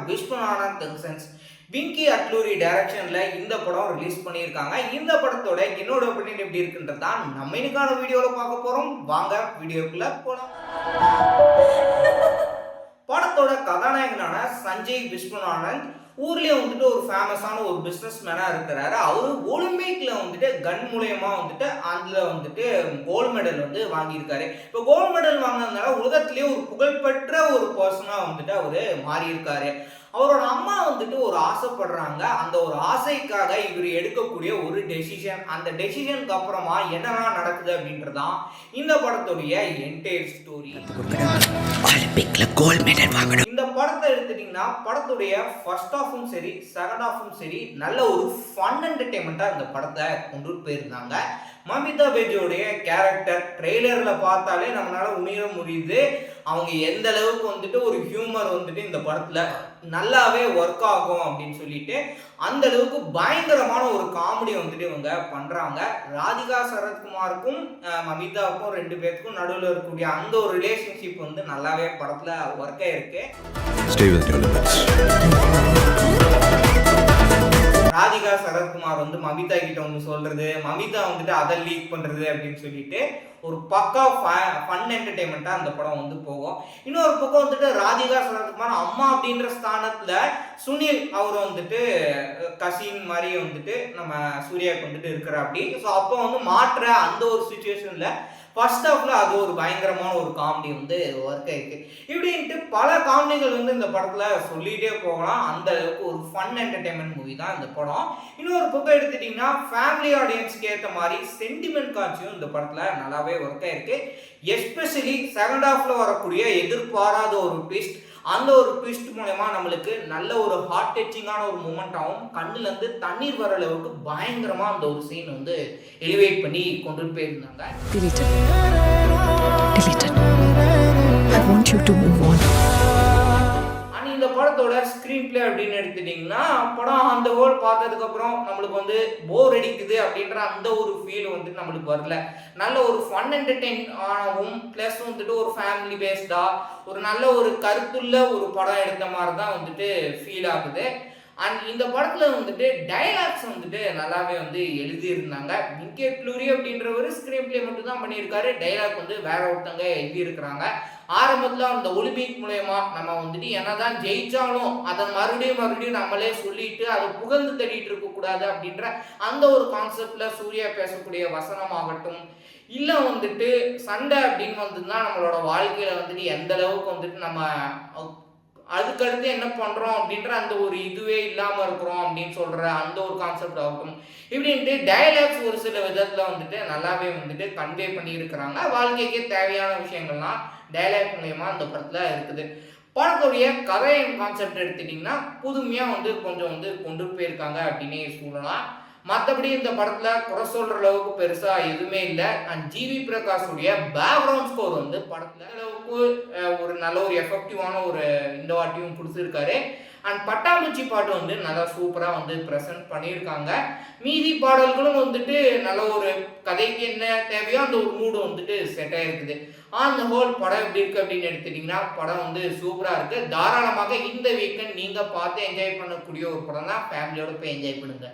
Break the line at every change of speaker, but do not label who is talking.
விஸ்வநாதன் தங்சன்ஸ் விங்கி அட்லூரி டைரக்ஷன்ல இந்த படம் ரிலீஸ் பண்ணியிருக்காங்க. இந்த படத்தோட என்னோட ஒப்பீனியன் எப்படி இருக்குன்றது தான் நம்ம இன்னைக்கான வீடியோல பார்க்க போறோம். வாங்க வீடியோக்குள்ள போலாம். படத்தோட கதாநாயகனான சஞ்சய் விஸ்வநாதன் ஊர்லயே வந்துட்டு ஒரு ஃபேமஸான ஒரு பிசினஸ் மேனா இருக்கிறாரு. அவரு ஒலிம்பிக்ல வந்துட்டு கன் மூலயமா வந்துட்டு அதுல வந்துட்டு கோல்டு மெடல் வந்து வாங்கியிருக்காரு. இப்போ கோல்டு மெடல் வாங்கினதுனால உலகத்திலேயே ஒரு புகழ்பெற்ற ஒரு பர்சனா வந்துட்டு அவரு மாறி இருக்காரு. அவரோட அம்மா வந்துட்டு ஒரு ஆசைப்படுறாங்க. அந்த ஒரு ஆசைக்காக இவர் எடுக்கக்கூடிய ஒரு டெசிஷன், அந்த டெசிஷனுக்கு அப்புறமா என்னெல்லாம் நடக்குது அப்படின்றதான் இந்த படத்துடைய என்டையர் ஸ்டோரி. இந்த படத்தை எடுத்துட்டீங்கன்னா படத்துடைய ஃபர்ஸ்ட் ஹாஃபும் சரி செகண்ட் ஹாஃபும் சரி நல்ல ஒரு ஃபன் என்டர்டைன்மெண்டா இந்த படத்தை கொண்டு போயிருந்தாங்க. மமிதா பேஜோடைய கேரக்டர் ட்ரெய்லர்ல பார்த்தாலே நம்மளால உணர முடியுது. அவங்க எந்த அளவுக்கு வந்துட்டு ஒரு ஹியூமர் வந்துட்டு இந்த படத்துல நல்லாவே ஒர்க் ஆகும் அப்படின்னு சொல்லிட்டு அந்த அளவுக்கு பயங்கரமான ஒரு காமெடி வந்துட்டு இவங்க பண்றாங்க. ராதிகா சரத்குமாருக்கும் மமிதாவுக்கும் ரெண்டு பேருக்கும் நடுவில் இருக்கக்கூடிய அந்த ஒரு ரிலேஷன்ஷிப் வந்து நல்லாவே படத்துல ஒர்க் ஆயிருக்கு. ராதிகா சரத்குமார் வந்து மமிதா கிட்ட வந்து சொல்றது, மமிதா வந்துட்டு அதை லீக் பண்றது அப்படின்னு சொல்லிட்டு ஒரு பக்கா ஃபன் என்டர்டைன்மெண்ட்டா அந்த படம் வந்து போகும். இன்னொரு பக்கம் வந்துட்டு ராதிகா சரத்குமார் அம்மா அப்படின்ற ஸ்தானத்துல சுனில் அவர் வந்துட்டு கசின் மாதிரி வந்துட்டு நம்ம சூர்யாவுக்கு வந்துட்டு இருக்கிறாப்படி. ஸோ அப்போ வந்து மாற்ற அந்த ஒரு சுச்சுவேஷன்ல ஃபர்ஸ்ட் ஹாஃப்ல அது ஒரு பயங்கரமான ஒரு காமெடி வந்து ஒர்க் ஆயிருக்கு. இப்படின்ட்டு பல காமெடிகள் வந்து இந்த படத்துல சொல்லிட்டே போகலாம். அந்த அளவுக்கு ஒரு ஃபன் என்டர்டைன்மெண்ட் மூவி தான் இந்த படம். இன்னொரு பக்கம் எடுத்துட்டீங்கன்னா ஃபேமிலி ஆடியன்ஸ்க்கு ஏற்ற மாதிரி சென்டிமெண்ட் காட்சியும் இந்த படத்துல நல்லாவே ஒர்க் ஆயிருக்கு. எஸ்பெஷலி செகண்ட் ஹாஃப்ல வரக்கூடிய எதிர்பாராத ஒரு ட்விஸ்ட், அந்த ஒரு ட்விஸ்ட் மூலமா நம்மளுக்கு நல்ல ஒரு ஹார்ட் டச்சிங்கான ஒரு மூமெண்ட்டாகவும் கண்ணுல இருந்து தண்ணீர் வர அளவுக்கு பயங்கரமா அந்த ஒரு சீன் வந்து எலிவேட் பண்ணி கொண்டு போயிருந்தாங்க. இந்த படத்தோட ஸ்கிரீன் பிளே அப்படின்னு எடுத்துட்டீங்கன்னா படம் அந்த ஹோல் பார்த்ததுக்கு அப்புறம் நம்மளுக்கு வந்து போர் அடிக்குது அப்படின்ற அந்த ஒரு ஃபீல் வந்துட்டு நம்மளுக்கு வரல. நல்ல ஒரு ஃபன் என்டர்டெயின் ஆனவும் பிளஸ் வந்துட்டு ஒரு ஃபேமிலி பேஸ்டா ஒரு நல்ல ஒரு கருத்துள்ள ஒரு படம் எடுத்த மாதிரி தான் வந்துட்டு ஃபீல் ஆகுது. அண்ட் இந்த படத்துல வந்துட்டு டைலாக்ஸ் வந்துட்டு நல்லாவே வந்து எழுதியிருந்தாங்க. விங்கி அட்லூரி அப்படின்றவர் ஸ்கிரீன் பிளே மட்டும் தான் பண்ணியிருக்காரு. டைலாக் வந்து வேற ஒருத்தவங்க எழுதியிருக்கிறாங்க. ஆரம்பத்தில் அந்த ஒலிம்பிக் மூலயமா நம்ம வந்துட்டு என்னதான் ஜெயிச்சாலும் அதை மறுபடியும் நம்மளே சொல்லிட்டு அதை புகழ்ந்து தள்ளிட்டு இருக்கக்கூடாது அப்படின்ற அந்த ஒரு கான்செப்ட்ல சூர்யா பேசக்கூடிய வசனமாகட்டும், இல்லை வந்துட்டு சண்டை அப்படின்னு வந்துதான் நம்மளோட வாழ்க்கையில வந்துட்டு எந்த அளவுக்கு வந்துட்டு நம்ம அதுக்கடுத்து என்ன பண்றோம் அப்படின்ற அந்த ஒரு இதுவே இல்லாம இருக்கிறோம் அப்படின்னு சொல்ற அந்த ஒரு கான்செப்ட் ஆகட்டும், இப்படின்ட்டு டயலாக்ஸ் ஒரு சில விதத்துல வந்துட்டு நல்லாவே வந்துட்டு கன்வே பண்ணி இருக்கிறாங்க. வாழ்க்கைக்கே தேவையான விஷயங்கள்லாம் டயலாக் மூலயமா அந்த படத்துல இருக்குது. படத்துடைய கதையின் கான்செப்ட் எடுத்துட்டீங்கன்னா புதுமையா வந்து கொஞ்சம் வந்து கொண்டு போயிருக்காங்க அப்படின்னே சொல்லலாம். மற்றபடி இந்த படத்துல குறை சொல்ற அளவுக்கு பெருசா எதுவுமே இல்லை. அண்ட் ஜிவி பிரகாஷுடைய பேக்ரவுண்ட் ஸ்கோர் வந்து படத்துல அளவுக்கு ஒரு நல்ல ஒரு எஃபெக்டிவான ஒரு இந்த வாட்டியும் கொடுத்துருக்காரு. அண்ட் பட்டாம்பூச்சி பாட்டு வந்து நல்லா சூப்பரா வந்து ப்ரெசென்ட் பண்ணியிருக்காங்க. மீதி பாடல்களும் வந்துட்டு நல்ல ஒரு கதைக்கு என்ன தேவையோ அந்த ஒரு மூடு வந்துட்டு செட் ஆயிருக்குது. அந்த ஹோல் படம் எப்படி இருக்கு அப்படின்னு எடுத்துட்டீங்கன்னா படம் வந்து சூப்பரா இருக்கு. தாராளமாக இந்த வீக்கெண்ட் நீங்க பார்த்து என்ஜாய் பண்ணக்கூடிய ஒரு படம் தான். ஃபேமிலியோட போய் என்ஜாய் பண்ணுங்க.